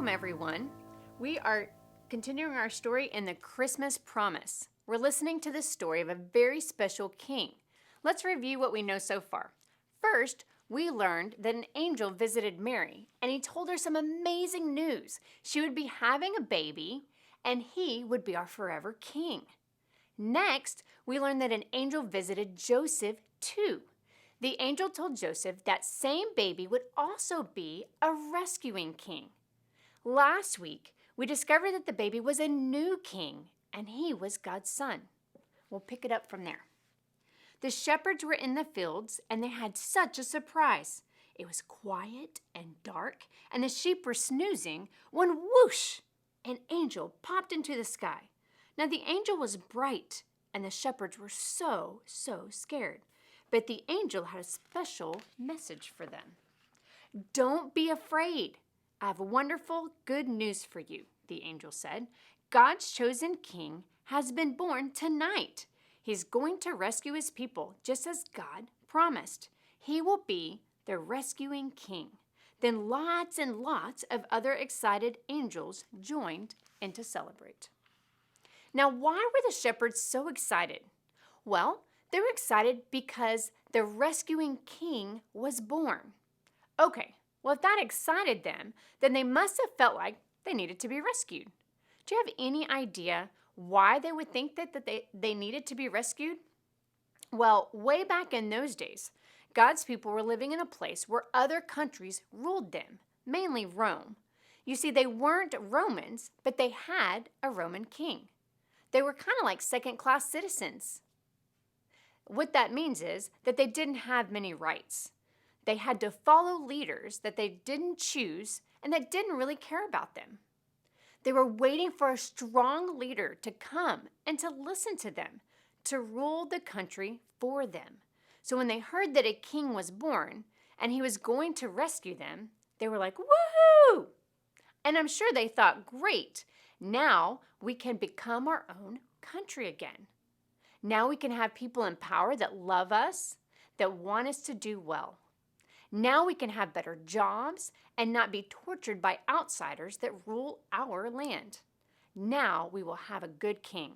Welcome, everyone. We are continuing our story in the Christmas Promise. We're listening to the story of a very special king. Let's review what we know so far. First, we learned that an angel visited Mary, and he told her some amazing news. She would be having a baby, and he would be our forever king. Next, we learned that an angel visited Joseph too. The angel told Joseph that same baby would also be a rescuing king. Last week, we discovered that the baby was a new king, and he was God's son. We'll pick it up from there. The shepherds were in the fields, and they had such a surprise. It was quiet and dark, and the sheep were snoozing when whoosh, an angel popped into the sky. Now the angel was bright, and the shepherds were so scared. But the angel had a special message for them. Don't be afraid. I have wonderful good news for you, the angel said. God's chosen king has been born tonight. He's going to rescue his people, just as God promised. He will be the rescuing king. Then lots and lots of other excited angels joined in to celebrate. Now, why were the shepherds so excited? Well, they were excited because the rescuing king was born. Okay, well, if that excited them, then they must have felt like they needed to be rescued. Do you have any idea why they would think that they needed to be rescued? Well, way back in those days, God's people were living in a place where other countries ruled them, mainly Rome. You see, they weren't Romans, but they had a Roman king. They were kind of like second-class citizens. What that means is that they didn't have many rights. They had to follow leaders that they didn't choose and that didn't really care about them. They were waiting for a strong leader to come and to listen to them, to rule the country for them. So when they heard that a king was born and he was going to rescue them, they were like, woohoo! And I'm sure they thought, great, now we can become our own country again. Now we can have people in power that love us, that want us to do well. Now we can have better jobs and not be tortured by outsiders that rule our land. Now we will have a good king.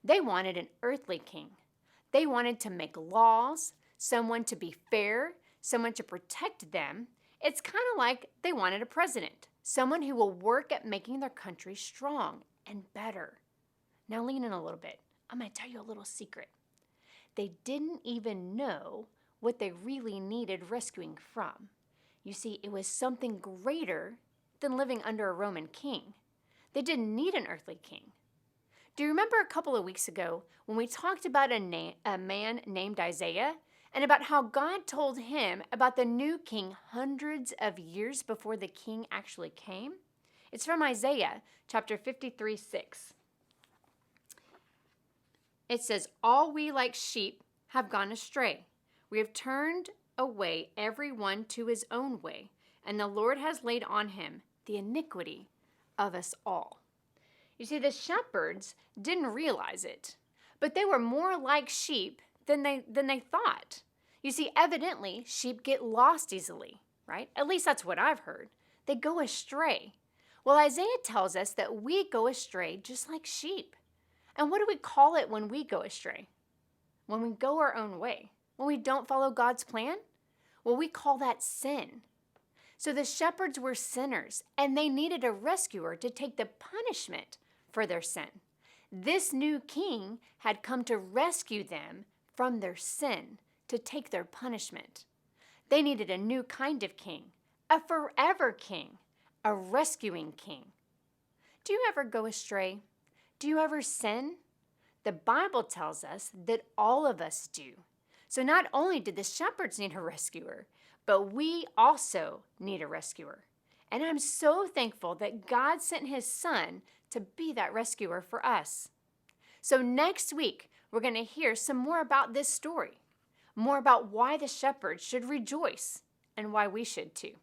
They wanted an earthly king. They wanted to make laws, someone to be fair, someone to protect them. It's kind of like they wanted a president, someone who will work at making their country strong and better. Now lean in a little bit. I'm going to tell you a little secret. They didn't even know what they really needed rescuing from. You see, it was something greater than living under a Roman king. They didn't need an earthly king. Do you remember a couple of weeks ago when we talked about a man named Isaiah and about how God told him about the new king hundreds of years before the king actually came? It's from Isaiah chapter 53:6. It says, all we like sheep have gone astray. We have turned away every one to his own way, and the Lord has laid on him the iniquity of us all. You see, the shepherds didn't realize it, but they were more like sheep than they thought. You see, evidently, sheep get lost easily, right? At least that's what I've heard. They go astray. Well, Isaiah tells us that we go astray just like sheep. And what do we call it when we go astray? When we go our own way? When we don't follow God's plan? Well, we call that sin. So the shepherds were sinners, and they needed a rescuer to take the punishment for their sin. This new king had come to rescue them from their sin, to take their punishment. They needed a new kind of king, a forever king, a rescuing king. Do you ever go astray? Do you ever sin? The Bible tells us that all of us do. So not only did the shepherds need a rescuer, but we also need a rescuer. And I'm so thankful that God sent his son to be that rescuer for us. So next week, we're going to hear some more about this story, more about why the shepherds should rejoice and why we should too.